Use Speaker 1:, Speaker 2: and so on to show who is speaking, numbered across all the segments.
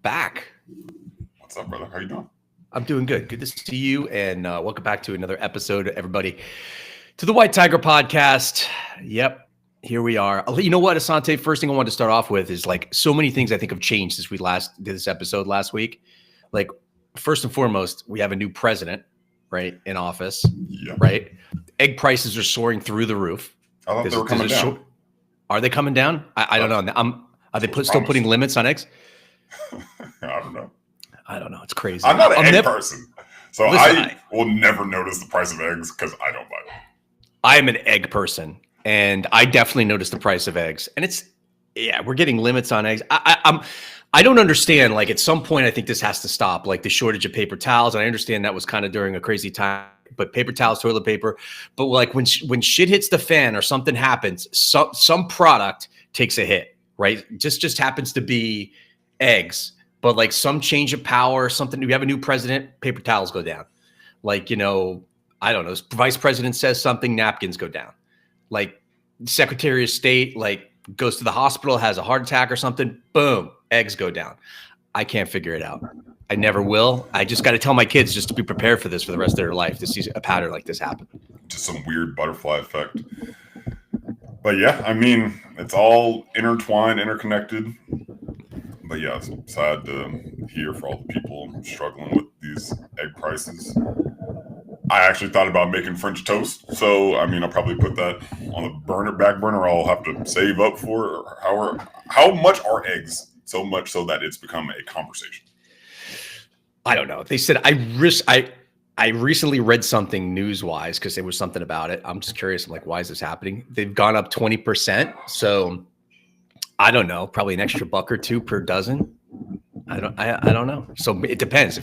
Speaker 1: back.
Speaker 2: What's up, brother? How you doing?
Speaker 1: I'm doing good. Good to see you, and welcome back to another episode, everybody, to the White Tiger Podcast. Yep, here we are. You know what, Asante? First thing I wanted to start off with is like so many things I think have changed since we last did this episode last week. Like, first and foremost, we have a new president, right, in office.
Speaker 2: Yeah.
Speaker 1: Right. Egg prices are soaring through the roof.
Speaker 2: I thought they were coming down.
Speaker 1: Are they coming down? I don't know. Are they still putting limits on eggs?
Speaker 2: I don't know.
Speaker 1: It's crazy.
Speaker 2: I'm not an egg person. So I will never notice the price of eggs because I don't buy them.
Speaker 1: I am an egg person, and I definitely notice the price of eggs. And we're getting limits on eggs. I don't understand. Like, at some point, I think this has to stop. Like the shortage of paper towels. And I understand that was kind of during a crazy time. But paper towels, toilet paper. But like when shit hits the fan or something happens, some product takes a hit, right? Just happens to be eggs. But like some change of power, something, we have a new president, paper towels go down. Like, I don't know, vice president says something, napkins go down. Like Secretary of State, like goes to the hospital, has a heart attack or something, boom, eggs go down. I can't figure it out. I never will. I just got to tell my kids just to be prepared for this for the rest of their life, to see a pattern like this happen.
Speaker 2: Just some weird butterfly effect. But yeah, I mean, it's all intertwined, interconnected. But yeah, it's sad to hear for all the people struggling with these egg prices. I actually thought about making French toast. So, I mean, I'll probably put that on the back burner. I'll have to save up for how much are eggs? So much so that it's become a conversation.
Speaker 1: I don't know. They said I recently read something news-wise because there was something about it. I'm just curious. I'm like, why is this happening? They've gone up 20%. So I don't know, probably an extra $1 or $2 per dozen. I don't know. So it depends.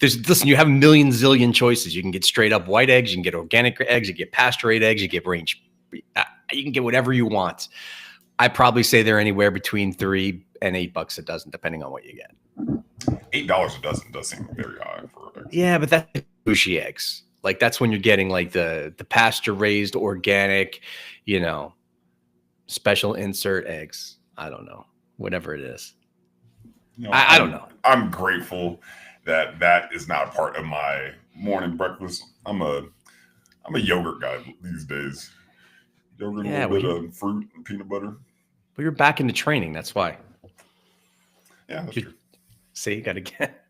Speaker 1: Listen, you have a million zillion choices. You can get straight up white eggs, you can get organic eggs, you get pasture-raised eggs, you get range. You can get whatever you want. I probably say they're anywhere between $3 and $8 a dozen, depending on what you get.
Speaker 2: $8 a dozen does seem very high for eggs.
Speaker 1: Yeah, but that's sushi eggs. Like that's when you're getting like the pasture-raised organic, special insert eggs. I don't know, whatever it is. I don't know.
Speaker 2: I'm grateful that is not a part of my morning breakfast. I'm a yogurt guy these days. Yogurt, a little bit of fruit and peanut butter.
Speaker 1: Well, you're back into training. That's why.
Speaker 2: Yeah, that's true.
Speaker 1: See, got to get.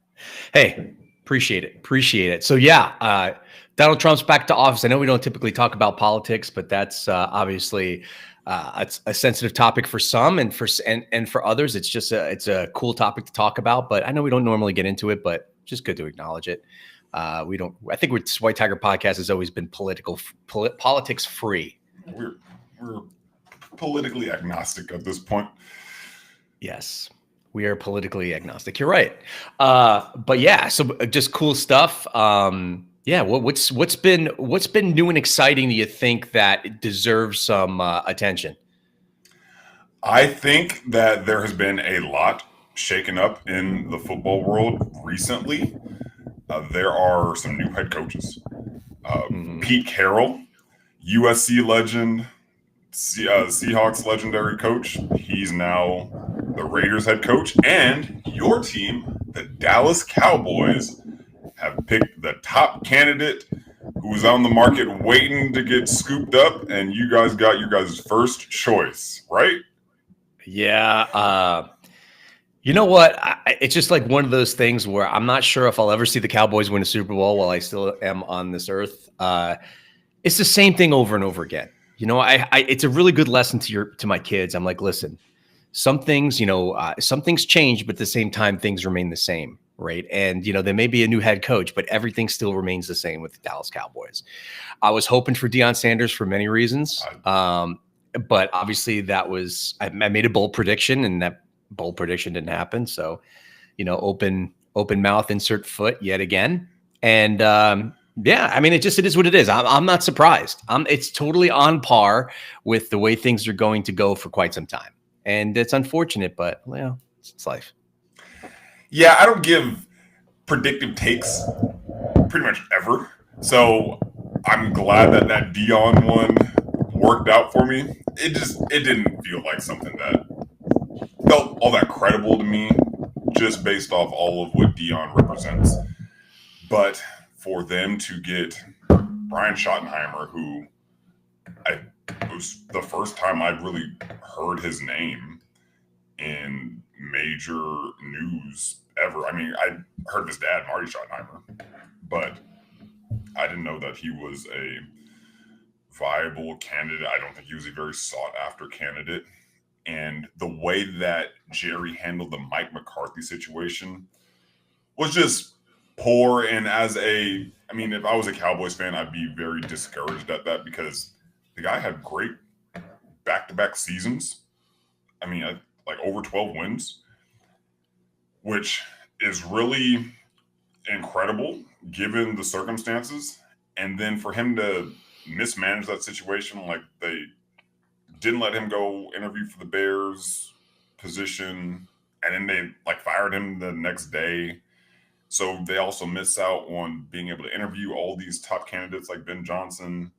Speaker 1: Hey, appreciate it. So yeah, Donald Trump's back to office. I know we don't typically talk about politics, but that's obviously it's a sensitive topic for some, and for others, it's a cool topic to talk about. But I know we don't normally get into it, but just good to acknowledge it. We don't. I think White Tiger Podcast has always been politics free.
Speaker 2: We're politically agnostic at this point.
Speaker 1: Yes, we are politically agnostic. You're right. But yeah, so just cool stuff. Yeah, what's been new and exciting? Do you think that deserves some attention?
Speaker 2: I think that there has been a lot shaken up in the football world recently. There are some new head coaches. Pete Carroll, USC legend, Seahawks legendary coach. He's now the Raiders head coach, and your team, the Dallas Cowboys, have picked the top candidate who was on the market waiting to get scooped up, and you guys got your guys' first choice, right?
Speaker 1: Yeah. You know what? It's just like one of those things where I'm not sure if I'll ever see the Cowboys win a Super Bowl while I still am on this earth. It's the same thing over and over again. It's a really good lesson to my kids. I'm like, listen, some things change, but at the same time, things remain the same. Right. And, there may be a new head coach, but everything still remains the same with the Dallas Cowboys. I was hoping for Deion Sanders for many reasons. But obviously I made a bold prediction, and that bold prediction didn't happen. So, open mouth, insert foot yet again. And yeah, I mean, it is what it is. I'm not surprised. It's totally on par with the way things are going to go for quite some time. And it's unfortunate, but it's life.
Speaker 2: Yeah, I don't give predictive takes pretty much ever. So I'm glad that Deion one worked out for me. It didn't feel like something that felt all that credible to me just based off all of what Dion represents. But for them to get Brian Schottenheimer, who it was the first time I'd really heard his name in major news ever. I mean, I heard of his dad, Marty Schottenheimer, but I didn't know that he was a viable candidate. I don't think he was a very sought after candidate. And the way that Jerry handled the Mike McCarthy situation was just poor. And if I was a Cowboys fan, I'd be very discouraged at that because the guy had great back-to-back seasons. I mean, like over 12 wins, which is really incredible given the circumstances. And then for him to mismanage that situation, like they didn't let him go interview for the Bears position, and then they like fired him the next day. So they also miss out on being able to interview all these top candidates like Ben Johnson.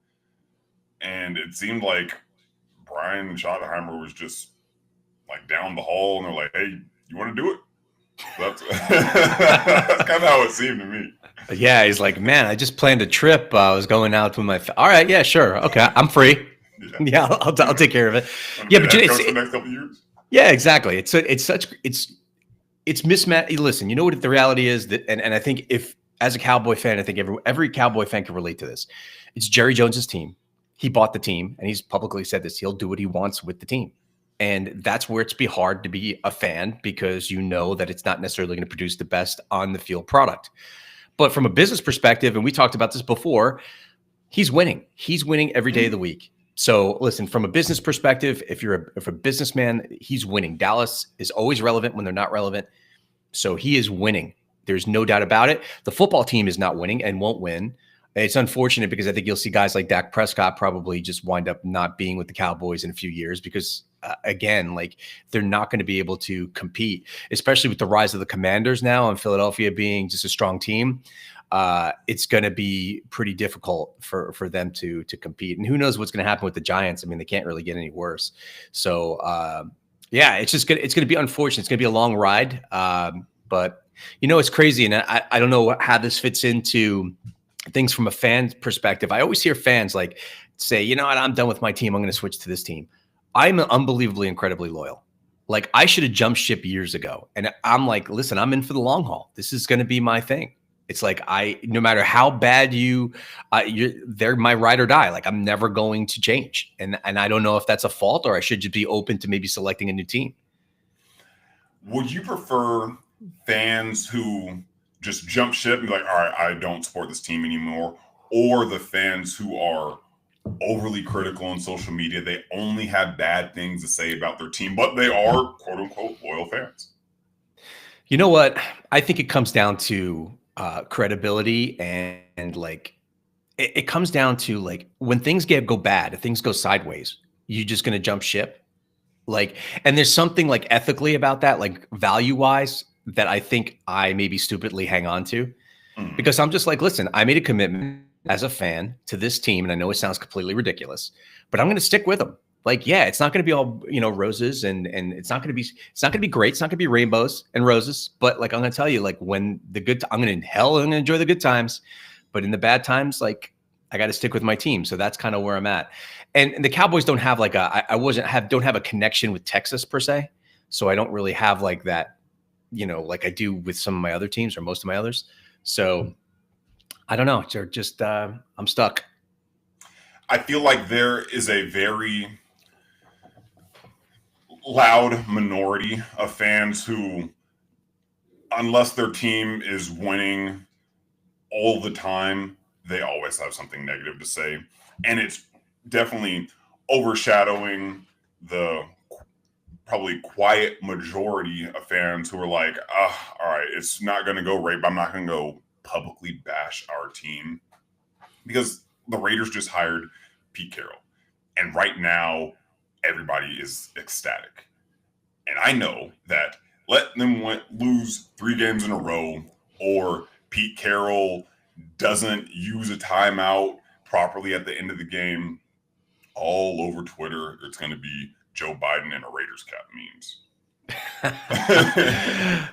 Speaker 2: And it seemed like Brian Schottenheimer was just like down the hall, and they're like, "Hey, you want to do it?" That's, that's kind of how it seemed to me.
Speaker 1: Yeah, he's like, "Man, I just planned a trip. I was going out with my. All right, yeah, sure, okay, I'm free. Yeah, I'll take care of it. Yeah, but it's
Speaker 2: the next couple of years.
Speaker 1: Yeah, exactly. It's mismatched. Listen, you know what the reality is that, and I think if as a Cowboy fan, I think every Cowboy fan can relate to this. It's Jerry Jones's team. He bought the team, and he's publicly said this. He'll do what he wants with the team. And that's where it's be hard to be a fan because you know that it's not necessarily going to produce the best on the field product. But from a business perspective, and we talked about this before, he's winning. He's winning every day of the week. So listen, from a business perspective, if you're a businessman, he's winning. Dallas is always relevant when they're not relevant. So he is winning. There's no doubt about it. The football team is not winning and won't win. It's unfortunate because I think you'll see guys like Dak Prescott probably just wind up not being with the Cowboys in a few years because, again, like they're not going to be able to compete, especially with the rise of the Commanders now and Philadelphia being just a strong team. It's going to be pretty difficult for them to compete. And who knows what's going to happen with the Giants? I mean, they can't really get any worse. So, yeah, it's going to be unfortunate. It's going to be a long ride. But, it's crazy. And I don't know how this fits into things from a fan perspective. I always hear fans like say, you know what, I'm done with my team. I'm going to switch to this team. I'm unbelievably, incredibly loyal. Like I should have jumped ship years ago. And I'm like, listen, I'm in for the long haul. This is going to be my thing. It's like, no matter how bad they're my ride or die. Like I'm never going to change. And I don't know if that's a fault or I should just be open to maybe selecting a new team.
Speaker 2: Would you prefer fans who just jump ship and be like, all right, I don't support this team anymore, or the fans who are overly critical on social media? They only have bad things to say about their team, but they are quote unquote loyal fans.
Speaker 1: You know what? I think it comes down to credibility and like it comes down to like when things go bad, if things go sideways, you're just going to jump ship. Like, and there's something like ethically about that, like value wise, that I think I maybe stupidly hang on to because I'm just like, listen, I made a commitment as a fan to this team. And I know it sounds completely ridiculous, but I'm going to stick with them. Like, yeah, it's not going to be all, roses and it's not going to be great. It's not going to be rainbows and roses, but like, I'm going to tell you, like when I'm going to enjoy the good times, but in the bad times, like I got to stick with my team. So that's kind of where I'm at. And the Cowboys don't have like don't have a connection with Texas per se. So I don't really have like that, like I do with some of my other teams or most of my others. So I don't know. They're just, I'm stuck.
Speaker 2: I feel like there is a very loud minority of fans who, unless their team is winning all the time, they always have something negative to say. And it's definitely overshadowing the probably quiet majority of fans who are like, all right, it's not going to go right, but I'm not going to go publicly bash our team because the Raiders just hired Pete Carroll. And right now, everybody is ecstatic. And I know that let them lose 3 games in a row or Pete Carroll doesn't use a timeout properly at the end of the game, all over Twitter, it's going to be Joe Biden and a Raiders cap memes.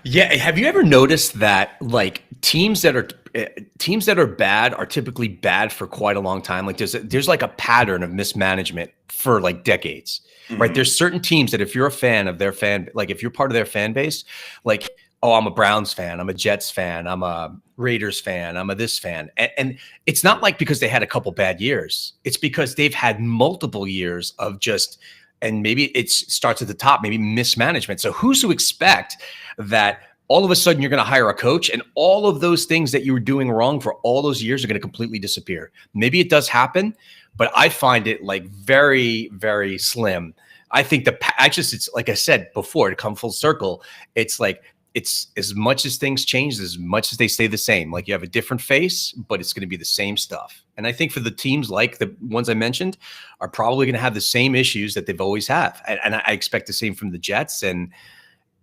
Speaker 1: Yeah, have you ever noticed that like teams that are bad are typically bad for quite a long time? Like there's like a pattern of mismanagement for like decades, right?
Speaker 2: Mhm.
Speaker 1: There's certain teams that if you're a fan of their fan, like if you're part of their fan base, like oh, I'm a Browns fan, I'm a Jets fan, I'm a Raiders fan, I'm a this fan, and it's not like because they had a couple bad years. It's because they've had multiple years of just and maybe it starts at the top, maybe mismanagement. So who's to expect that all of a sudden you're going to hire a coach and all of those things that you were doing wrong for all those years are going to completely disappear? Maybe it does happen, but I find it like very, very slim. I think it's like I said before, to come full circle, it's like it's as much as things change, as much as they stay the same. Like you have a different face, but it's going to be the same stuff. And I think for the teams like the ones I mentioned are probably going to have the same issues that they've always have. And I expect the same from the Jets and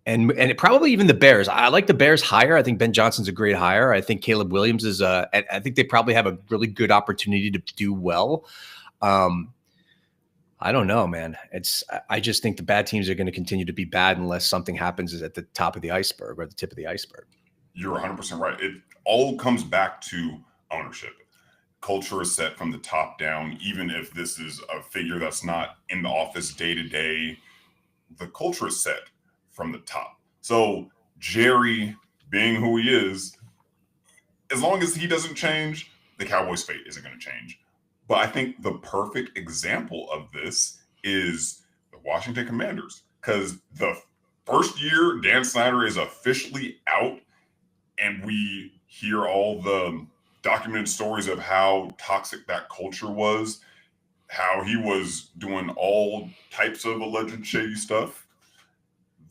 Speaker 1: it probably even the Bears. I like the Bears hire. I think Ben Johnson's a great hire. I think Caleb Williams is I think they probably have a really good opportunity to do well. I don't know, man. I just think the bad teams are going to continue to be bad unless something happens at the top of the iceberg or the tip of the iceberg.
Speaker 2: You're 100% right. It all comes back to ownership. Culture is set from the top down, even if this is a figure that's not in the office day to day. The culture is set from the top. So Jerry, being who he is, as long as he doesn't change, the Cowboys' fate isn't going to change. But I think the perfect example of this is the Washington Commanders, because the first year Dan Snyder is officially out, and we hear all the documented stories of how toxic that culture was, how he was doing all types of alleged shady stuff.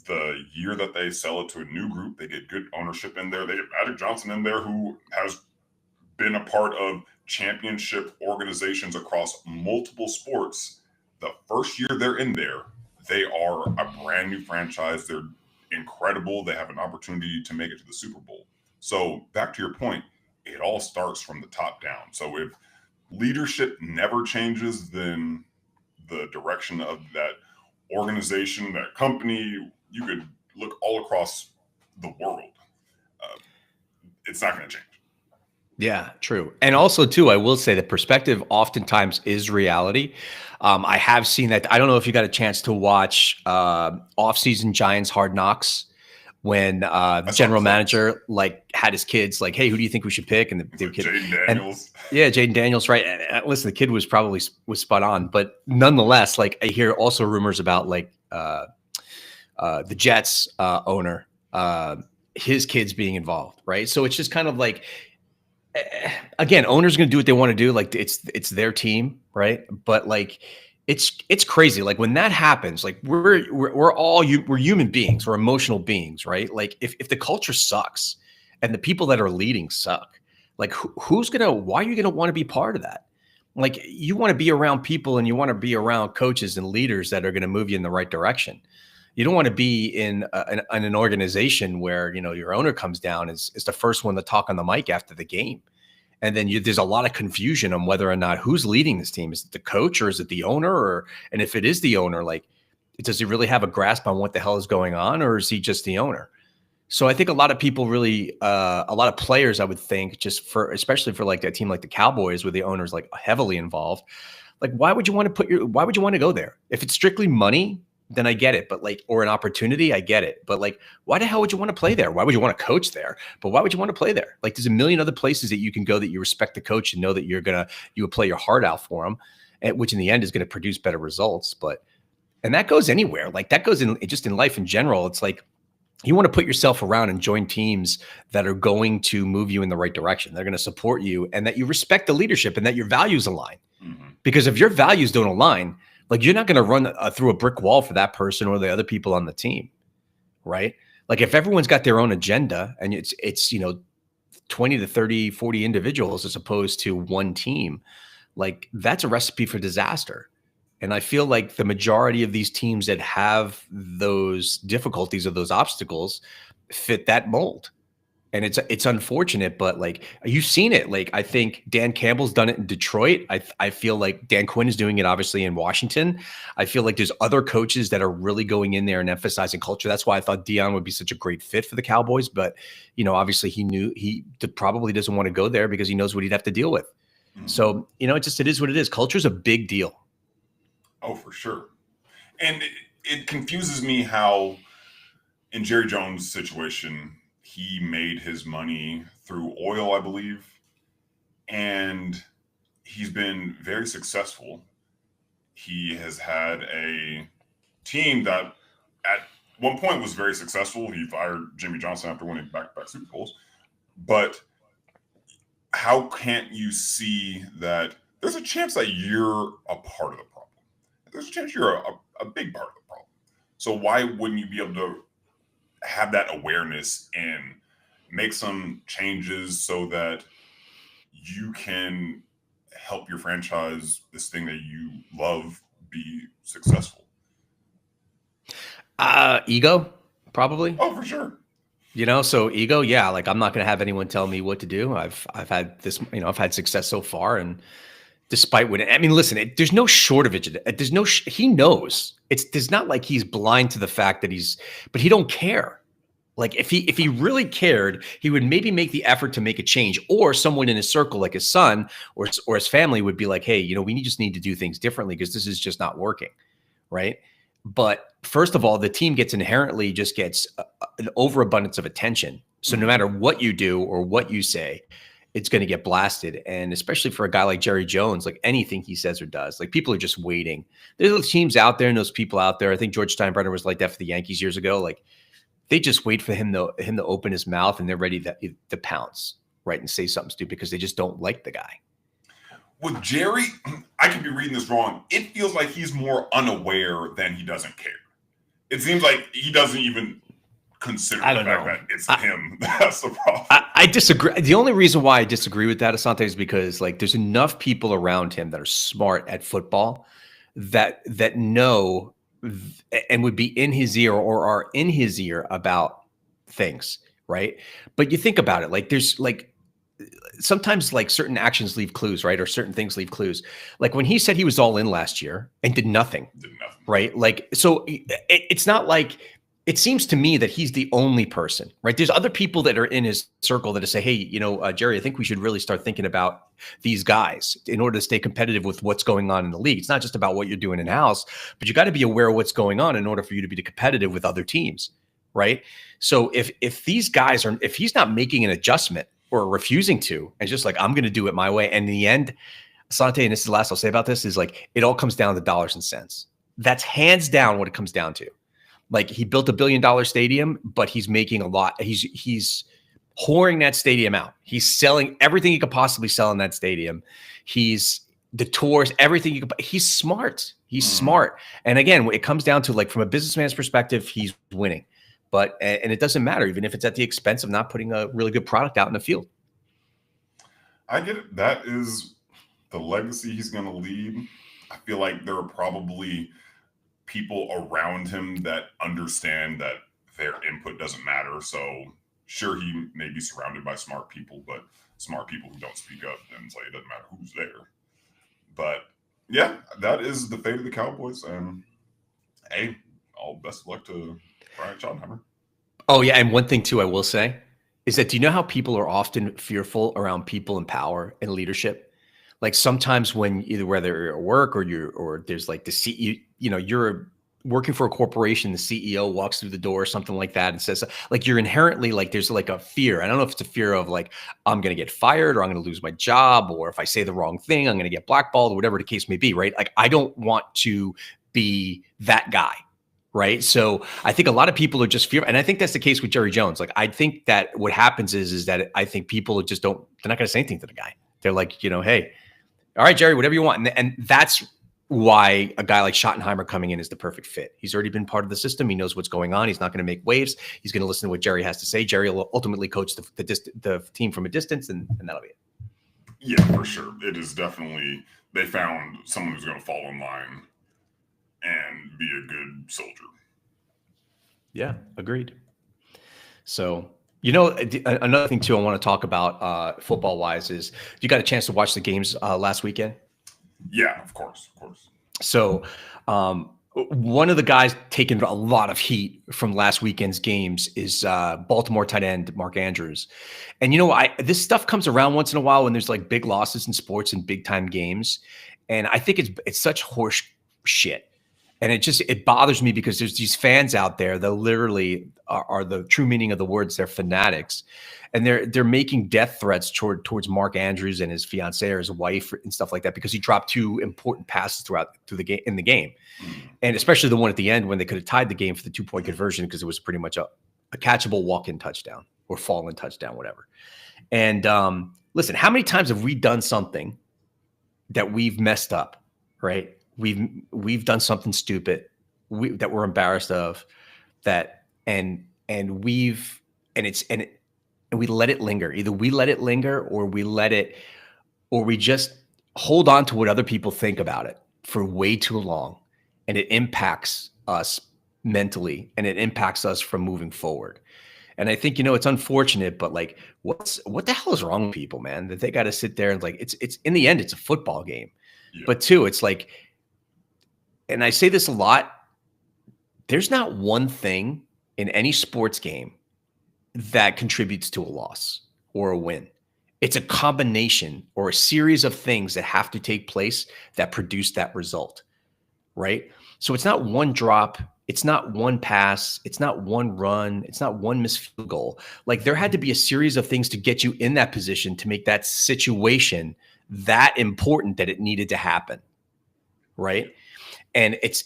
Speaker 2: The year that they sell it to a new group, they get good ownership in there. They get Magic Johnson in there, who has been a part of championship organizations across multiple sports. The first year they're in there, they are a brand new franchise. They're incredible. They have an opportunity to make it to the Super Bowl. So back to your point, it all starts from the top down. So if leadership never changes, then the direction of that organization, that company, you could look all across the world. It's not going to change.
Speaker 1: Yeah, true. And also, too, I will say that perspective oftentimes is reality. I have seen that. I don't know if you got a chance to watch off-season Giants Hard Knocks when the general manager like had his kids like, hey, who do you think we should pick? And the kid,
Speaker 2: Jaden Daniels.
Speaker 1: Yeah, Jaden Daniels, right? And listen, the kid was spot on, but nonetheless, like I hear also rumors about like the Jets owner, his kids being involved, right? So it's just kind of like, again, owners going to do what they want to do. Like it's their team, right? But like it's crazy. Like when that happens, like we're human beings, we're emotional beings, right? Like if the culture sucks and the people that are leading suck, like why are you gonna want to be part of that? Like you want to be around people and you want to be around coaches and leaders that are going to move you in the right direction. You don't want to be in an organization where, you know, your owner comes down is the first one to talk on the mic after the game. And then there's a lot of confusion on whether or not who's leading this team. Is it the coach or is it the owner? And if it is the owner, like, does he really have a grasp on what the hell is going on, or is he just the owner? So I think a lot of people really, a lot of players, I would think, especially for like a team like the Cowboys, where the owner's like heavily involved. Like, why would you want to go there? If it's strictly money, then I get it. But like, or an opportunity, I get it. But like, why the hell would you want to play there? Why would you want to coach there? But why would you want to play there? Like, there's a million other places that you can go that you respect the coach and know that you would play your heart out for him, which in the end is going to produce better results. And that goes anywhere. Like that goes in just in life in general. It's like, you want to put yourself around and join teams that are going to move you in the right direction. They're going to support you and that you respect the leadership and that your values align. Mm-hmm. Because if your values don't align, like you're not going to run through a brick wall for that person or the other people on the team, right? Like if everyone's got their own agenda and it's 20 to 30, 40 individuals as opposed to one team, like that's a recipe for disaster. And I feel like the majority of these teams that have those difficulties or those obstacles fit that mold. And it's unfortunate, but like you've seen it. Like I think Dan Campbell's done it in Detroit. I feel like Dan Quinn is doing it obviously in Washington. I feel like there's other coaches that are really going in there and emphasizing culture. That's why I thought Dion would be such a great fit for the Cowboys. But obviously he knew he probably doesn't want to go there because he knows what he'd have to deal with.
Speaker 2: Mhm.
Speaker 1: So it is what it is. Culture is a big deal.
Speaker 2: Oh, for sure. And it confuses me how in Jerry Jones' situation, he made his money through oil, I believe, and he's been very successful. He has had a team that at one point was very successful. He fired Jimmy Johnson after winning back-to-back Super Bowls. But how can't you see that there's a chance that you're a part of the problem? There's a chance you're a big part of the problem. So why wouldn't you be able to have that awareness and make some changes so that you can help your franchise, this thing that you love, be successful?
Speaker 1: Ego, probably.
Speaker 2: Oh, for sure.
Speaker 1: So ego, yeah, like I'm not going to have anyone tell me what to do. I've had this, I've had success so far, and despite what I mean, listen, there's no shortage. There's no. He knows it's not like he's blind to the fact that but he don't care. Like if he really cared, he would maybe make the effort to make a change, or someone in his circle, like his son or his family, would be like, hey, we just need to do things differently because this is just not working, right? But first of all, the team inherently just gets an overabundance of attention. So no matter what you do or what you say, it's going to get blasted. And especially for a guy like Jerry Jones, like anything he says or does, like people are just waiting. There's those teams out there and those people out there. I think George Steinbrenner was like that for the Yankees years ago. Like they just wait for him to open his mouth and they're ready to pounce, right, and say something stupid because they just don't like the guy.
Speaker 2: With Jerry, I could be reading this wrong. It feels like he's more unaware than he doesn't care. It seems like he doesn't even consider the fact that it's him. That's the problem.
Speaker 1: I disagree. The only reason why I disagree with that, Asante, is because like there's enough people around him that are smart at football that know and would be in his ear or are in his ear about things, right? But you think about it, like there's like sometimes like certain actions leave clues, right? Or certain things leave clues. Like when he said he was all in last year and did nothing, right? Like, so it's not like, it seems to me that he's the only person, right? There's other people that are in his circle that say, hey, Jerry, I think we should really start thinking about these guys in order to stay competitive with what's going on in the league. It's not just about what you're doing in house, but you got to be aware of what's going on in order for you to be competitive with other teams, right? So if these guys if he's not making an adjustment or refusing to, and just like, I'm going to do it my way. And in the end, Asante, and this is the last I'll say about this, is like, it all comes down to dollars and cents. That's hands down what it comes down to. Like he built $1 billion stadium, but he's making a lot. He's whoring that stadium out. He's selling everything he could possibly sell in that stadium. He's the tours, everything you could. He's smart. He's smart. And again, it comes down to like, from a businessman's perspective, he's winning. But and it doesn't matter, even if it's at the expense of not putting a really good product out in the field.
Speaker 2: I get it. That is the legacy he's going to leave. I feel like there are probably people around him that understand that their input doesn't matter. So sure, he may be surrounded by smart people, but smart people who don't speak up, and so it doesn't matter who's there. But yeah, that is the fate of the Cowboys. And hey, all best of luck to Brian Schottenheimer.
Speaker 1: Oh yeah, and one thing too, I will say, is that do you know how people are often fearful around people in power and leadership? Like sometimes when whether you're at work or there's like the CEO, you're working for a corporation, the CEO walks through the door or something like that and says, like, you're inherently like, there's like a fear. I don't know if it's a fear of like, I'm going to get fired or I'm going to lose my job, or if I say the wrong thing, I'm going to get blackballed, or whatever the case may be, right? Like, I don't want to be that guy. Right. So I think a lot of people are just fear. And I think that's the case with Jerry Jones. Like, I think that what happens is that I think people just they're not going to say anything to the guy. They're like, hey, all right, Jerry, whatever you want. And that's why a guy like Schottenheimer coming in is the perfect fit. He's already been part of the system. He knows what's going on. He's not going to make waves. He's going to listen to what Jerry has to say. Jerry will ultimately coach the team from a distance, and that'll be it.
Speaker 2: Yeah, for sure. It is definitely, they found someone who's going to fall in line and be a good soldier.
Speaker 1: Yeah, agreed. So Another thing too I want to talk about football wise is you got a chance to watch the games last weekend.
Speaker 2: Yeah, of course.
Speaker 1: So one of the guys taking a lot of heat from last weekend's games is Baltimore tight end Mark Andrews. And this stuff comes around once in a while when there's like big losses in sports and big time games. And I think it's such horse shit. And it bothers me because there's these fans out there that literally are the true meaning of the words. They're fanatics, and they're making death threats towards Mark Andrews and his fiancée or his wife and stuff like that because he dropped two important passes through the game in the game, and especially the one at the end when they could have tied the game for the 2-point conversion because it was pretty much a catchable walk-in touchdown or fall-in touchdown, whatever. And listen, how many times have we done something that we've messed up, right? We've done something stupid that we're embarrassed of, and we let it linger. Either we let it linger or we just hold on to what other people think about it for way too long, and it impacts us mentally and it impacts us from moving forward. And I think, it's unfortunate, but like, what the hell is wrong with people, man? That they got to sit there and like, it's in the end, it's a football game. Yeah. But two, it's like, and I say this a lot, there's not one thing in any sports game that contributes to a loss or a win. It's a combination or a series of things that have to take place that produce that result, right? So it's not one drop, it's not one pass, it's not one run, it's not one missed field goal. Like there had to be a series of things to get you in that position to make that situation that important that it needed to happen, right? And it's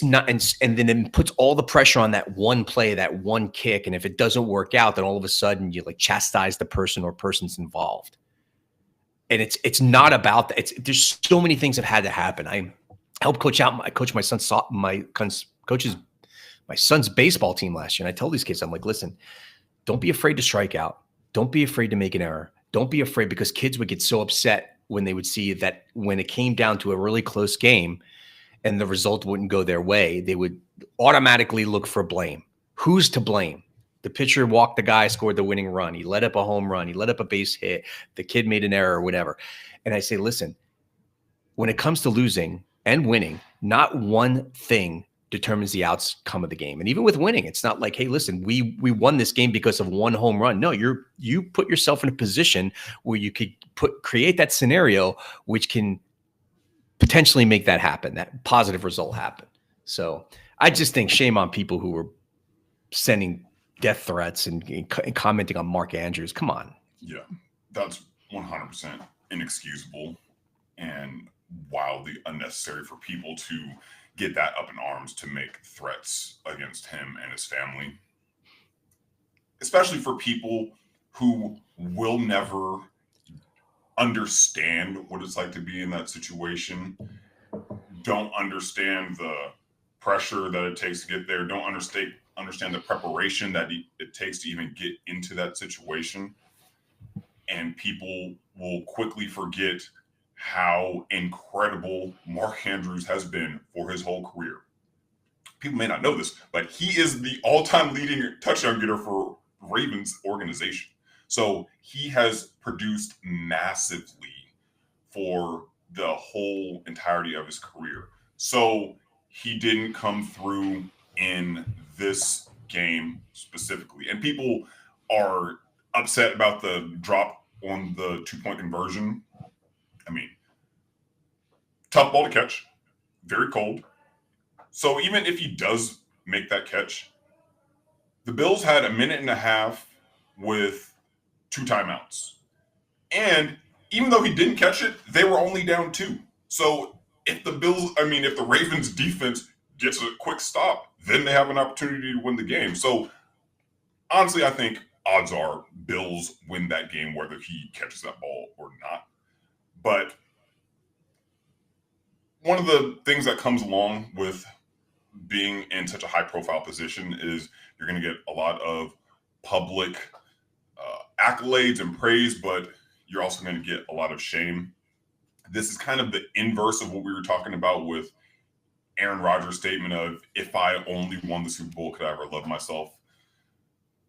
Speaker 1: not, and then it puts all the pressure on that one play, that one kick. And if it doesn't work out, then all of a sudden you like chastise the person or persons involved. And it's not about that. There's so many things that had to happen. I helped coach my son's baseball team last year. And I told these kids, I'm like, listen, don't be afraid to strike out. Don't be afraid to make an error. Don't be afraid, because kids would get so upset when they would see that when it came down to a really close game and the result wouldn't go their way, they would automatically look for blame. Who's to blame? The pitcher walked the guy, scored the winning run. He let up a home run. He let up a base hit. The kid made an error or whatever. And I say, listen, when it comes to losing and winning, not one thing determines the outcome of the game. And even with winning, it's not like, hey, listen, we won this game because of one home run. No, you put yourself in a position where you could create that scenario which can potentially make that happen, that positive result happen. So I just think shame on people who were sending death threats and commenting on Mark Andrews. Come on.
Speaker 2: Yeah, that's 100% inexcusable and wildly unnecessary for people to get that up in arms to make threats against him and his family, especially for people who will never understand what it's like to be in that situation, don't understand the pressure that it takes to get there, don't understand the preparation that it takes to even get into that situation. And people will quickly forget how incredible Mark Andrews has been for his whole career. People may not know this, but he is the all-time leading touchdown getter for Ravens organization. So he has produced massively for the whole entirety of his career. So he didn't come through in this game specifically. And people are upset about the drop on the 2-point conversion. I mean, tough ball to catch, very cold. So even if he does make that catch, the Bills had a minute and a half with 2 timeouts. And even though he didn't catch it, they were only down 2. So if the Ravens defense gets a quick stop, then they have an opportunity to win the game. So honestly, I think odds are Bills win that game whether he catches that ball or not. But one of the things that comes along with being in such a high-profile position is you're going to get a lot of public accolades and praise, but you're also going to get a lot of shame. This is kind of the inverse of what we were talking about with Aaron Rodgers' statement of, if I only won the Super Bowl, could I ever love myself?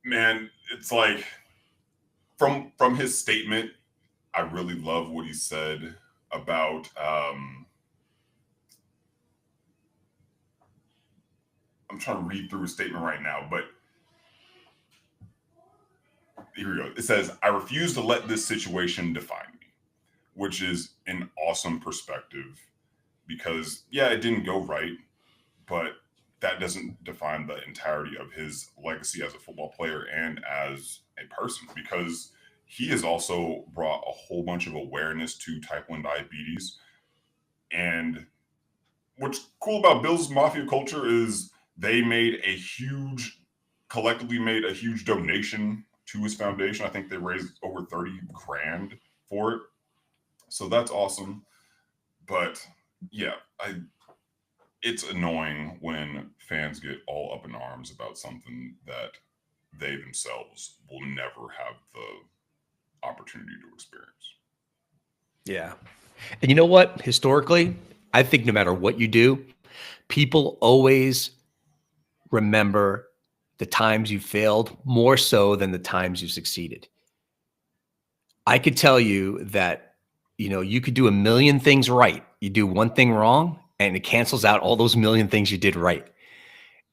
Speaker 2: man, it's like from his statement, I really love what he said about I'm trying to read through his statement right now, but here we go. It says, I refuse to let this situation define me, which is an awesome perspective because, yeah, it didn't go right, but that doesn't define the entirety of his legacy as a football player and as a person because he has also brought a whole bunch of awareness to type 1 diabetes. And what's cool about Bill's Mafia culture is they collectively made a huge donation to his foundation. I think they raised over 30 grand for it. So that's awesome. But yeah, it's annoying when fans get all up in arms about something that they themselves will never have the opportunity to experience.
Speaker 1: Yeah. And you know what? Historically, I think no matter what you do, people always remember the times you failed more so than the times you succeeded. I could tell you that, you could do a million things right. You do one thing wrong and it cancels out all those million things you did right.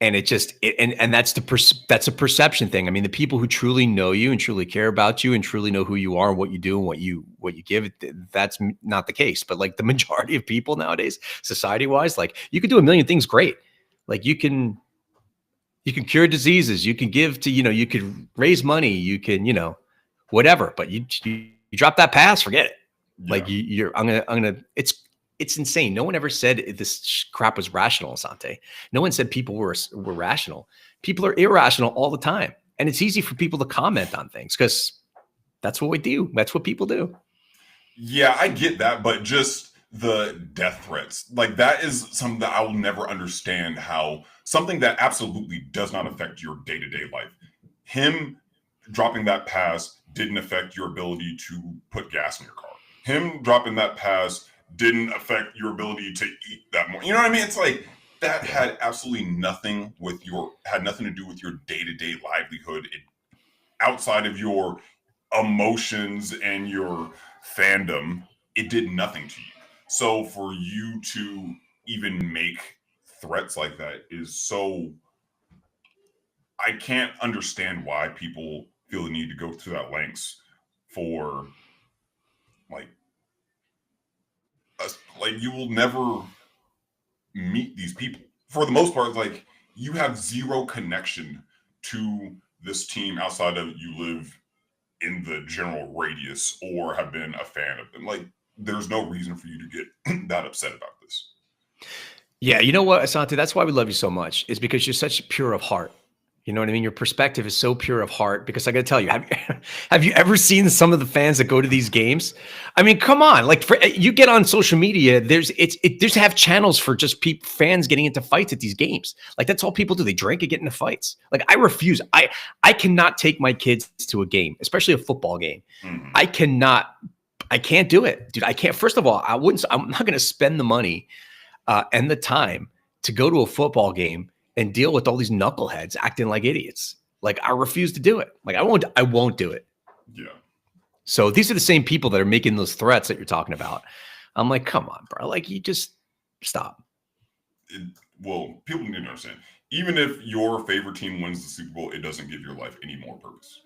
Speaker 1: And and that's that's a perception thing. I mean, the people who truly know you and truly care about you and truly know who you are and what you do and what you give, that's not the case. But like the majority of people nowadays, society wise, like you could do a million things great. Like you can cure diseases, you can give to, you could raise money, you can, whatever, but you drop that pass, forget it. Yeah. Like I'm gonna, it's insane. No one ever said this crap was rational, Asante. No one said people were rational. People are irrational all the time. And it's easy for people to comment on things because that's what we do. That's what people do.
Speaker 2: Yeah, I get that. But just the death threats, like that is something that I will never understand how something that absolutely does not affect your day-to-day life. Him dropping that pass didn't affect your ability to put gas in your car. Him dropping that pass didn't affect your ability to eat that more. You know what I mean? It's like that had absolutely nothing to do with your day-to-day livelihood outside of your emotions and your fandom. It did nothing to you. So for you to even make threats like that is so, I can't understand why people feel the need to go to that lengths for like you will never meet these people. For the most part, like you have zero connection to this team outside of you live in the general radius or have been a fan of them. Like there's no reason for you to get that upset about this.
Speaker 1: Yeah, you know what, Asante, that's why we love you so much, is because you're such pure of heart. You know what I mean? Your perspective is so pure of heart because I got to tell you, have you ever seen some of the fans that go to these games? I mean, come on, like you get on social media, there's have channels for just fans getting into fights at these games. Like that's all people do. They drink and get into fights. Like I refuse. I cannot take my kids to a game, especially a football game. Mm-hmm. I can't do it, dude. I can't. First of all, I'm not going to spend the money and the time to go to a football game and deal with all these knuckleheads acting like idiots. Like I refuse to do it. Like I won't do it.
Speaker 2: Yeah.
Speaker 1: So these are the same people that are making those threats that you're talking about. I'm like, come on, bro. Like you just stop.
Speaker 2: Well, people need to understand. Even if your favorite team wins the Super Bowl, it doesn't give your life any more purpose.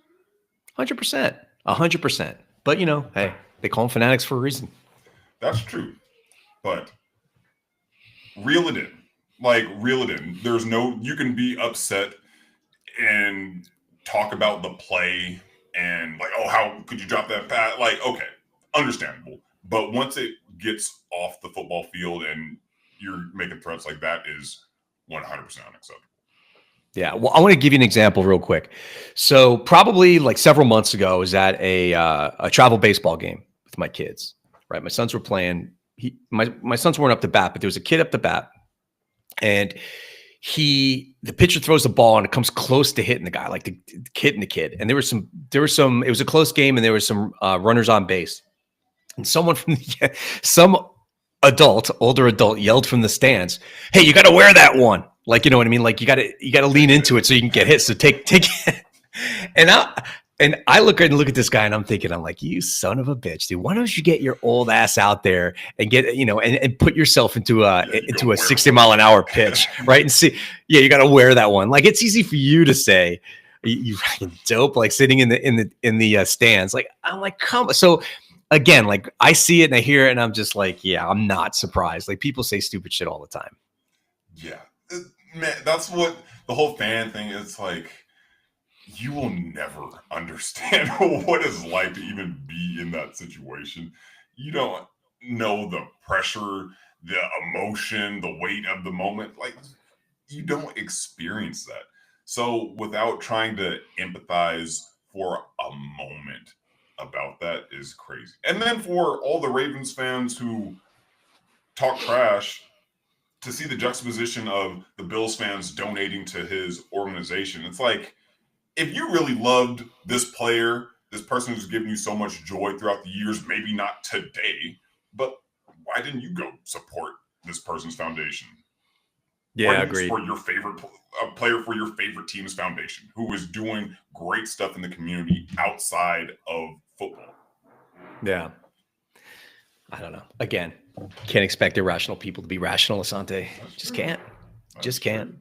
Speaker 1: 100%. 100%. But hey, they call them fanatics for a reason.
Speaker 2: That's true. But reel it in. Like, reel it in. You can be upset and talk about the play and like, oh, how could you drop that pass? Like, okay, understandable. But once it gets off the football field and you're making threats like that is 100% unacceptable.
Speaker 1: Yeah. Well, I want to give you an example real quick. So probably like several months ago, I was at a travel baseball game with my kids, right? My sons were playing. My sons weren't up to bat, but there was a kid up to bat. And the pitcher throws the ball and it comes close to hitting the guy, like the kid. And there was some, it was a close game and there were some runners on base. And someone from some older adult yelled from the stands, "Hey, you got to wear that one." Like, you know what I mean? Like you got to lean into it so you can get hit. So take And I look at this guy and I'm thinking, I'm like, you son of a bitch, dude. Why don't you get your old ass out there and get, and put yourself into a 60-mile-an-hour pitch, right? And see, yeah, you got to wear that one. Like, it's easy for you to say, you fucking dope, like sitting in the stands. Like, I'm like, come on. So again, like I see it and I hear it and I'm just like, yeah, I'm not surprised. Like, people say stupid shit all the time.
Speaker 2: Yeah, man, that's what the whole fan thing is like. You will never understand what it's like to even be in that situation. You don't know the pressure, the emotion, the weight of the moment. Like, you don't experience that. So without trying to empathize for a moment about that is crazy. And then for all the Ravens fans who talk trash, to see the juxtaposition of the Bills fans donating to his organization, it's like, if you really loved this player, this person who's given you so much joy throughout the years, maybe not today, but why didn't you go support this person's foundation?
Speaker 1: Yeah, agreed.
Speaker 2: Support your favorite player for your favorite team's foundation, who is doing great stuff in the community outside of football.
Speaker 1: Yeah. I don't know. Again, can't expect irrational people to be rational, Asante. Just can't. Just can't.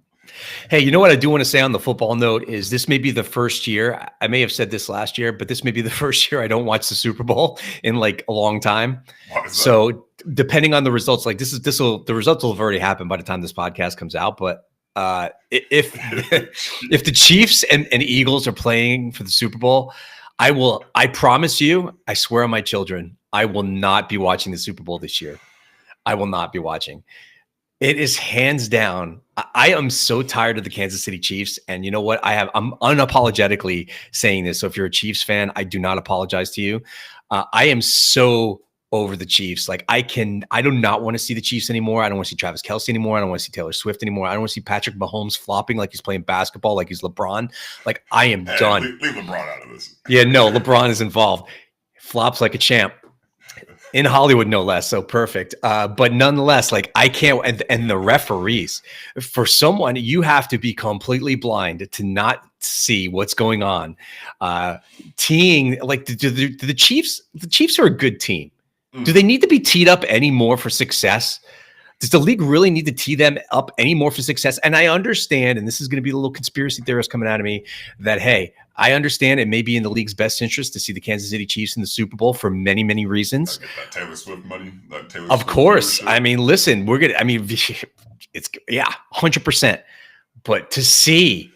Speaker 1: Hey, you know what I do want to say on the football note is this may be the first year, I may have said this last year, but this may be the first year I don't watch the Super Bowl in like a long time. So depending on the results, like the results will have already happened by the time this podcast comes out. But if the Chiefs and Eagles are playing for the Super Bowl, I promise you, I swear on my children, I will not be watching the Super Bowl this year. I will not be watching. It is hands down. I am so tired of the Kansas City Chiefs. And you know what? I'm unapologetically saying this. So if you're a Chiefs fan, I do not apologize to you. I am so over the Chiefs. Like I do not want to see the Chiefs anymore. I don't want to see Travis Kelce anymore. I don't want to see Taylor Swift anymore. I don't want to see Patrick Mahomes flopping like he's playing basketball, like he's LeBron. Like I am done.
Speaker 2: Leave LeBron out of this.
Speaker 1: Yeah, no, LeBron is involved. Flops like a champ. In Hollywood, no less. So perfect. But nonetheless, like I can't, and the referees, for someone, you have to be completely blind to not see what's going on. Teeing, like the Chiefs are a good team. Do they need to be teed up anymore for success? Does the league really need to tee them up anymore for success? And I understand, and this is going to be a little conspiracy theorist coming out of me, that, hey, I understand it may be in the league's best interest to see the Kansas City Chiefs in the Super Bowl for many, many reasons.
Speaker 2: That Taylor Swift money.
Speaker 1: Of course. I mean, listen, it's 100%. But to see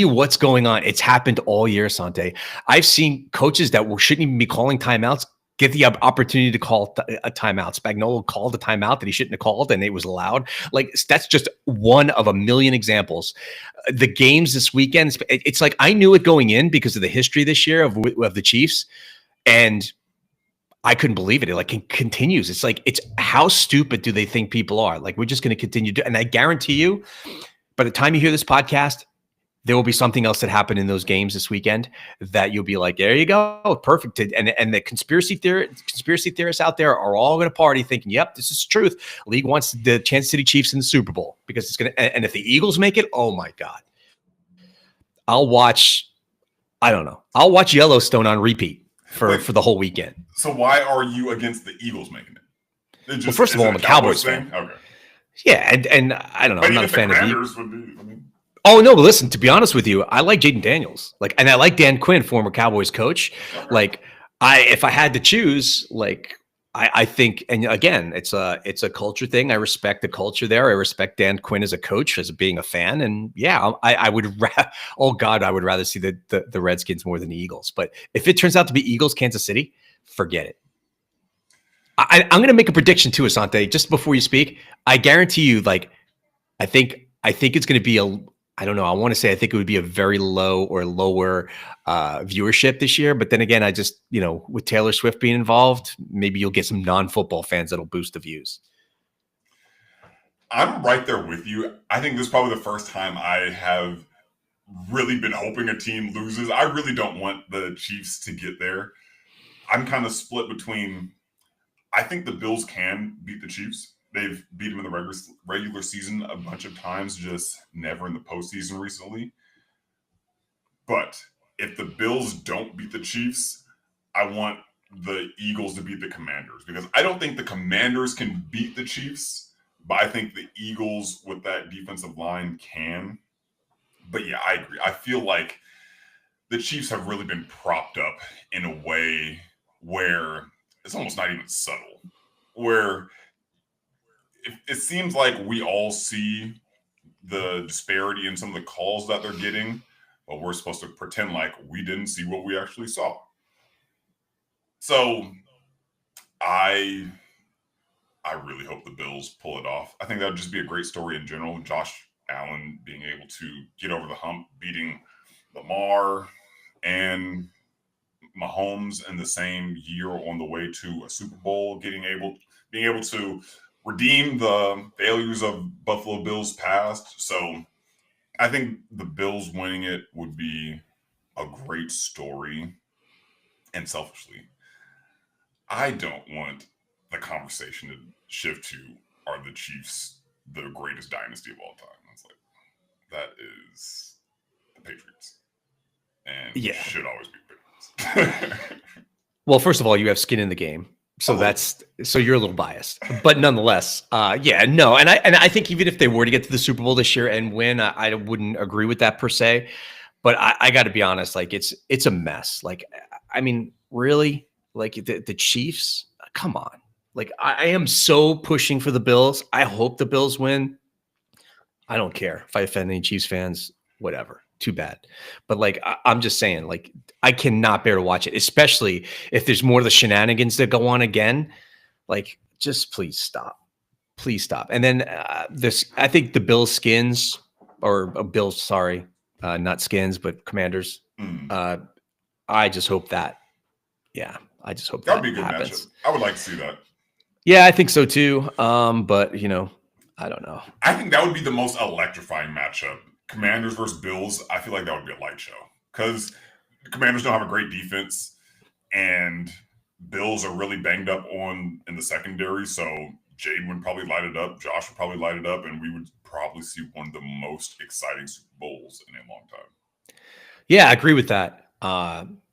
Speaker 1: what's going on, it's happened all year, Sante. I've seen coaches that shouldn't even be calling timeouts get the opportunity to call a timeout. Spagnuolo called a timeout that he shouldn't have called, and it was allowed. Like, that's just one of a million examples. The games this weekend, it's like I knew it going in because of the history this year of the Chiefs, and I couldn't believe it. It like it continues. It's like, it's how stupid do they think people are? Like, we're just going to continue to, and I guarantee you, by the time you hear this podcast, there will be something else that happened in those games this weekend that you'll be like, there you go, perfect. And the conspiracy theorists out there are all going to party thinking, yep, this is truth. League wants the Kansas City Chiefs in the Super Bowl because it's going to, and if the Eagles make it, oh my God, I'll watch Yellowstone on repeat for the whole weekend.
Speaker 2: So why are you against the Eagles making it?
Speaker 1: Well, first of all, I'm a Cowboys fan.
Speaker 2: Okay.
Speaker 1: Yeah, and I don't know. I'm not a fan of
Speaker 2: you.
Speaker 1: Oh no, but listen, to be honest with you, I like Jaden Daniels. Like, and I like Dan Quinn, former Cowboys coach. Like, if I had to choose, like, I think, and again, it's a culture thing. I respect the culture there. I respect Dan Quinn as a coach, as being a fan. And yeah, I would oh God, I would rather see the Redskins more than the Eagles. But if it turns out to be Eagles, Kansas City, forget it. I'm going to make a prediction too, Asante, just before you speak. I guarantee you, like, I think it's going to be I don't know. I want to say I think it would be a very low or lower viewership this year. But then again, I just, with Taylor Swift being involved, maybe you'll get some non-football fans that'll boost the views.
Speaker 2: I'm right there with you. I think this is probably the first time I have really been hoping a team loses. I really don't want the Chiefs to get there. I'm kind of split between, I think the Bills can beat the Chiefs. They've beat them in the regular season a bunch of times, just never in the postseason recently. But if the Bills don't beat the Chiefs, I want the Eagles to beat the Commanders, because I don't think the Commanders can beat the Chiefs, but I think the Eagles with that defensive line can. But yeah, I agree. I feel like the Chiefs have really been propped up in a way where it's almost not even subtle, where it seems like we all see the disparity in some of the calls that they're getting, but we're supposed to pretend like we didn't see what we actually saw. So I really hope the Bills pull it off. I think that would just be a great story in general. Josh Allen being able to get over the hump, beating Lamar and Mahomes in the same year on the way to a Super Bowl, being able to redeem the failures of Buffalo Bills past. So I think the Bills winning it would be a great story. And selfishly, I don't want the conversation to shift to, are the Chiefs the greatest dynasty of all time? It's like, that is the Patriots. And should always be Patriots.
Speaker 1: Well, first of all, you have skin in the game. So so you're a little biased, but nonetheless, and I think even if they were to get to the Super Bowl this year and win, I wouldn't agree with that per se. But I got to be honest, like it's a mess. Like, I mean, really, like the Chiefs, come on. Like, I am so pushing for the Bills. I hope the Bills win. I don't care if I offend any Chiefs fans, whatever. Too bad. But like, I'm just saying, like, I cannot bear to watch it, especially if there's more of the shenanigans that go on again. Like, just please stop. Please stop. And then I think the Bills skins Bills, sorry, not skins, but Commanders. I just hope that, I just hope that
Speaker 2: would be a good
Speaker 1: happens.
Speaker 2: Matchup. I would like to see that.
Speaker 1: Yeah, I think so too. But I don't know.
Speaker 2: I think that would be the most electrifying matchup. Commanders versus Bills. I feel like that would be a light show, because the Commanders don't have a great defense, and Bills are really banged up in the secondary. So Jaden would probably light it up. Josh would probably light it up, and we would probably see one of the most exciting Super Bowls in a long time.
Speaker 1: Yeah, I agree with that.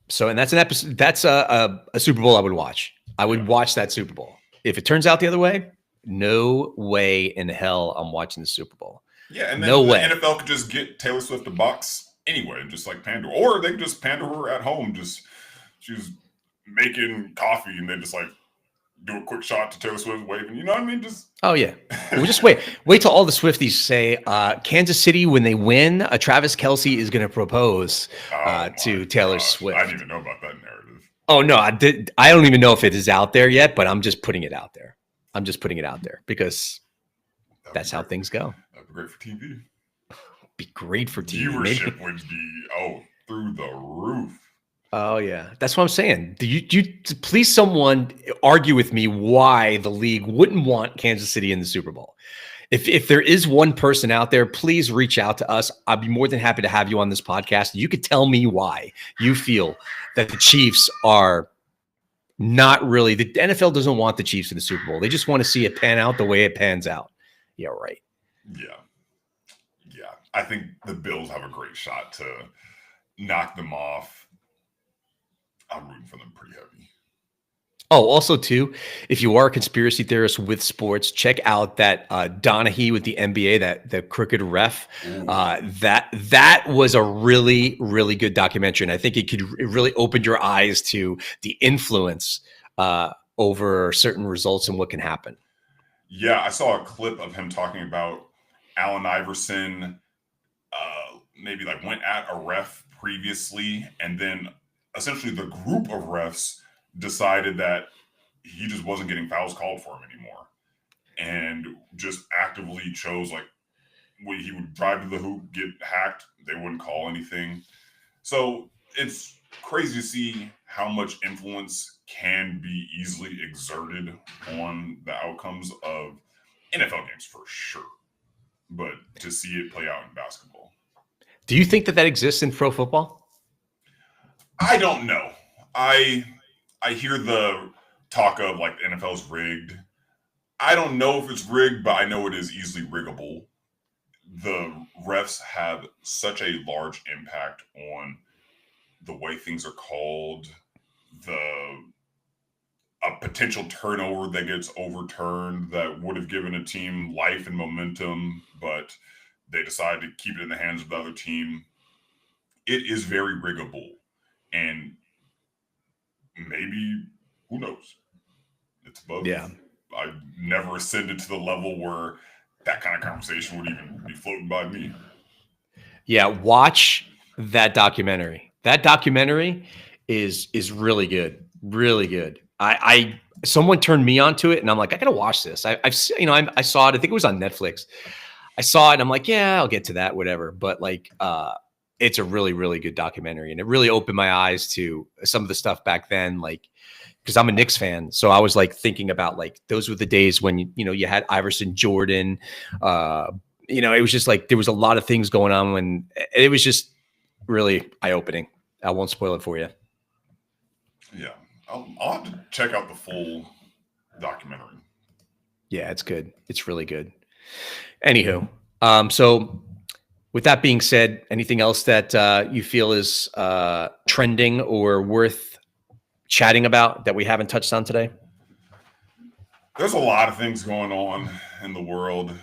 Speaker 1: So, and that's an episode. That's a Super Bowl I would watch. I would watch that Super Bowl. If it turns out the other way, no way in hell I'm watching the Super Bowl.
Speaker 2: Yeah, and then the NFL could just get Taylor Swift to box anyway, just like pander, or they could just pander her at home. She's making coffee, and they just like do a quick shot to Taylor Swift waving. You know what I mean?
Speaker 1: Oh yeah. We'll just wait till all the Swifties say Kansas City, when they win, Travis Kelce is going to propose to Taylor Swift.
Speaker 2: I didn't even know about that narrative.
Speaker 1: Oh no, I don't even know if it is out there yet, but I'm just putting it out there. I'm just putting it out there because that's how things go.
Speaker 2: That'd be great for TV.
Speaker 1: Be great for TV.
Speaker 2: Viewership would be through the roof.
Speaker 1: Oh yeah, that's what I'm saying. Do you please someone argue with me why the league wouldn't want Kansas City in the Super Bowl? If there is one person out there, please reach out to us. I'd be more than happy to have you on this podcast. You could tell me why you feel that the Chiefs are not really, the NFL doesn't want the Chiefs in the Super Bowl. They just want to see it pan out the way it pans out. Yeah, right.
Speaker 2: Yeah. I think the Bills have a great shot to knock them off. I'm rooting for them pretty heavy.
Speaker 1: Oh, also too, if you are a conspiracy theorist with sports, check out that Donahue with the NBA, that the crooked ref. That was a really, really good documentary, and I think it really opened your eyes to the influence over certain results and what can happen.
Speaker 2: Yeah, I saw a clip of him talking about Allen Iverson. Maybe like went at a ref previously, and then essentially the group of refs decided that he just wasn't getting fouls called for him anymore, and just actively chose, like, when he would drive to the hoop, get hacked, they wouldn't call anything. So it's crazy to see how much influence can be easily exerted on the outcomes of NFL games for sure, but to see it play out in basketball.
Speaker 1: Do you think that exists in pro football?
Speaker 2: I don't know. I hear the talk of like the NFL's rigged. I don't know if it's rigged, but I know it is easily riggable. The refs have such a large impact on the way things are called, a potential turnover that gets overturned that would have given a team life and momentum, but they decide to keep it in the hands of the other team. It is very riggable, and maybe, who knows? It's above.
Speaker 1: Yeah.
Speaker 2: I've never ascended to the level where that kind of conversation would even be floating by me.
Speaker 1: Yeah, watch that documentary. That documentary is really good, really good. Someone turned me onto it, and I'm like, I gotta watch this. I've seen, I saw it. I think it was on Netflix. I saw it, and I'm like, yeah, I'll get to that, whatever. But like, it's a really, really good documentary, and it really opened my eyes to some of the stuff back then, like. Because I'm a Knicks fan, so I was like thinking about like those were the days when you had Iverson, Jordan, it was just like there was a lot of things going on when it was just really eye-opening. I won't spoil it for you.
Speaker 2: Yeah, I'll have to check out the full documentary.
Speaker 1: Yeah, it's good. It's really good. Anywho, so with that being said, anything else that you feel is trending or worth chatting about that we haven't touched on today?
Speaker 2: There's a lot of things going on in the world.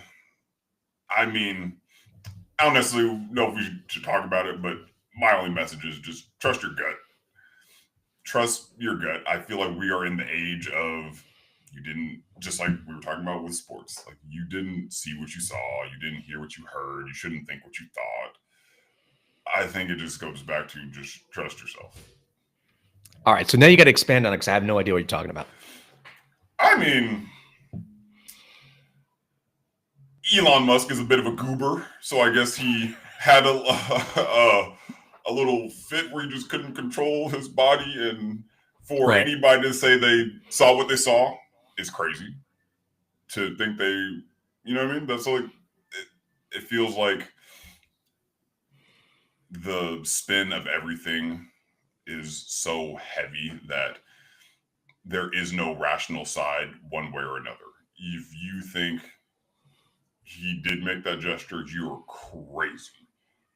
Speaker 2: I mean, I don't necessarily know if we should talk about it, but my only message is just trust your gut. Trust your gut. I feel like we are in the age of you didn't, just like we were talking about with sports, like you didn't see what you saw, you didn't hear what you heard, you shouldn't think what you thought. I think it just goes back to just trust yourself.
Speaker 1: All right, so now you got to expand on it because I have no idea what you're talking about.
Speaker 2: I mean, Elon Musk is a bit of a goober, so I guess he had a little fit where he just couldn't control his body, and for anybody to say they saw what they saw is crazy. To think they, you know what I mean? That's like, it feels like the spin of everything is so heavy that there is no rational side one way or another. If you think he did make that gesture, you're crazy.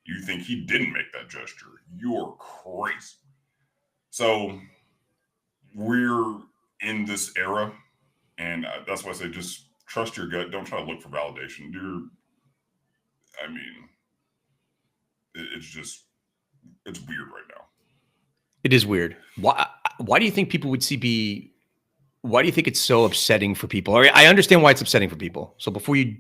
Speaker 2: You think he didn't make that gesture, you're crazy. So we're in this era, and that's why I say just trust your gut. Don't try to look for validation. It's weird right now.
Speaker 1: It is weird. Why do you think people would why do you think it's so upsetting for people? I understand why it's upsetting for people. So before you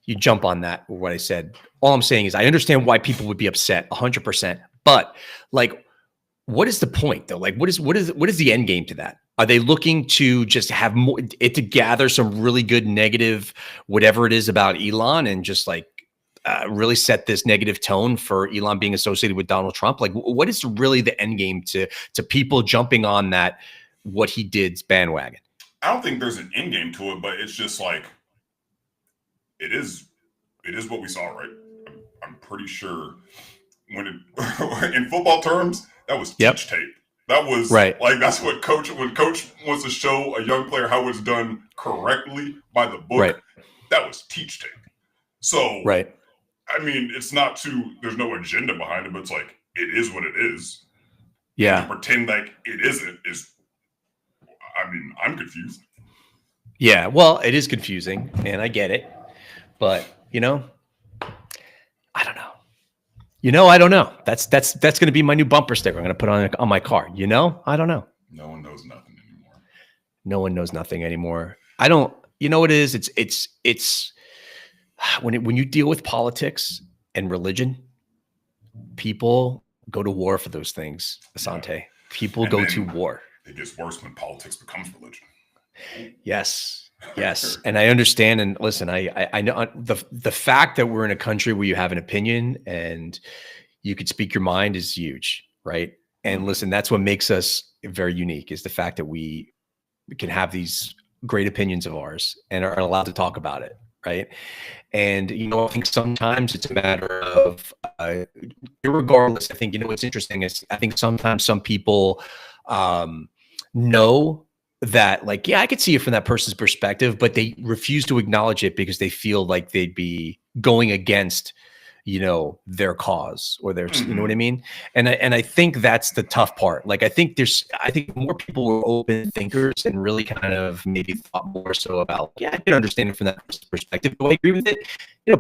Speaker 1: jump on that or what I said, all I'm saying is I understand why people would be upset 100%. But like, what is the point though? Like, what is the end game to that? Are they looking to just have more to gather some really good negative, whatever it is about Elon, and just like really set this negative tone for Elon being associated with Donald Trump? Like, what is really the end game to people jumping on that what he did's bandwagon?
Speaker 2: I don't think there's an end game to it, but it's just like it is what we saw, right? I'm pretty sure when in football terms, that was teach tape. That was right. Like that's what when coach wants to show a young player how it's done correctly by the book. Right. That was teach tape. So
Speaker 1: right.
Speaker 2: I mean, it's not there's no agenda behind it, but it's like, it is what it is.
Speaker 1: Yeah.
Speaker 2: And to pretend like it isn't I'm confused.
Speaker 1: Yeah. Well, it is confusing and I get it, but I don't know. I don't know. That's going to be my new bumper sticker. I'm going to put on my car. I don't know.
Speaker 2: No one knows nothing anymore.
Speaker 1: No one knows nothing anymore. I don't, what it is? It's when you deal with politics and religion, people go to war for those things, Asante. Yeah. People go to war.
Speaker 2: It gets worse when politics becomes religion.
Speaker 1: Yes. And I understand. And listen, I know the fact that we're in a country where you have an opinion and you could speak your mind is huge. Right. And listen, that's what makes us very unique, is the fact that we can have these great opinions of ours and are allowed to talk about it. Right. And, I think sometimes it's a matter of, regardless, I think, what's interesting is I think sometimes some people know that, like, yeah, I could see it from that person's perspective, but they refuse to acknowledge it because they feel like they'd be going against, their cause or their, you know
Speaker 2: Mhm.
Speaker 1: what I mean? And I think that's the tough part. Like, I think more people were open thinkers and really kind of maybe thought more so about, yeah, I can understand it from that perspective. Do I agree with it?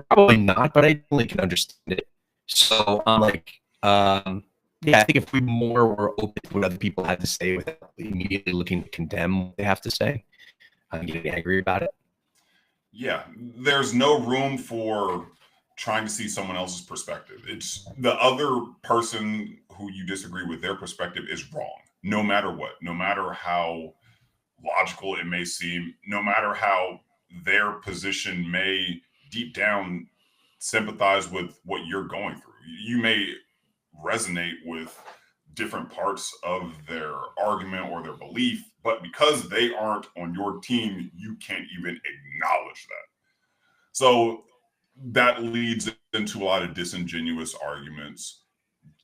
Speaker 1: Probably not, but I definitely can understand it. So I'm like, yeah, I think if we more were open to what other people had to say without immediately looking to condemn what they have to say, I'm getting angry about it.
Speaker 2: Yeah, there's no room for trying to see someone else's perspective. It's the other person who you disagree with, their perspective is wrong, no matter what, no matter how logical it may seem, no matter how their position may deep down sympathize with what you're going through. You may resonate with different parts of their argument or their belief, but because they aren't on your team, you can't even acknowledge that. So that leads into a lot of disingenuous arguments,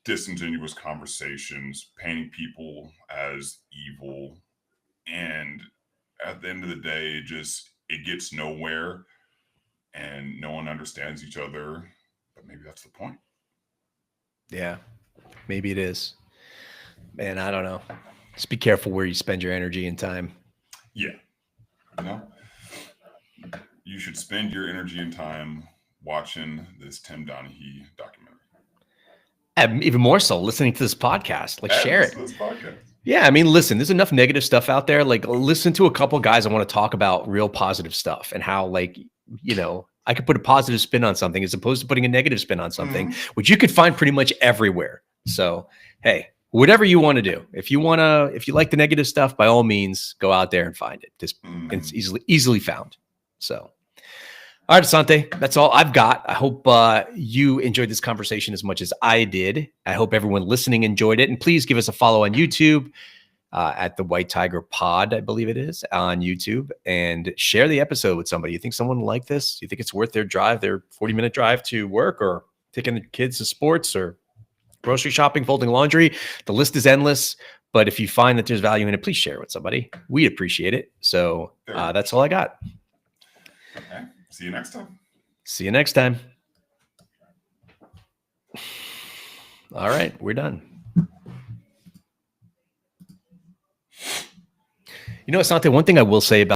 Speaker 2: disingenuous conversations, painting people as evil. And at the end of the day, it gets nowhere and no one understands each other. But maybe that's the point.
Speaker 1: Yeah, maybe it is. Man, I don't know. Just be careful where you spend your energy and time.
Speaker 2: Yeah. You know, you should spend your energy and time watching this Tim Donaghy documentary.
Speaker 1: And even more so, listening to this podcast. Like,
Speaker 2: And
Speaker 1: share
Speaker 2: listen
Speaker 1: it.
Speaker 2: to this podcast.
Speaker 1: Yeah, I mean, listen, there's enough negative stuff out there. Like, listen to a couple guys I want to talk about real positive stuff and how, like, I could put a positive spin on something as opposed to putting a negative spin on something, which you could find pretty much everywhere. So, hey, whatever you want to do. If you like the negative stuff, by all means, go out there and find it. It's easily found. So, all right, Asante, that's all I've got. I hope you enjoyed this conversation as much as I did. I hope everyone listening enjoyed it. And please give us a follow on YouTube at the White Tiger Pod, I believe it is, on YouTube. And share the episode with somebody. You think someone will like this? You think it's worth their 40-minute drive to work or taking the kids to sports or grocery shopping, folding laundry? The list is endless. But if you find that there's value in it, please share it with somebody. We'd appreciate it. So that's all I got.
Speaker 2: Okay. See you next time.
Speaker 1: See you next time. All right, we're done. Asante, one thing I will say about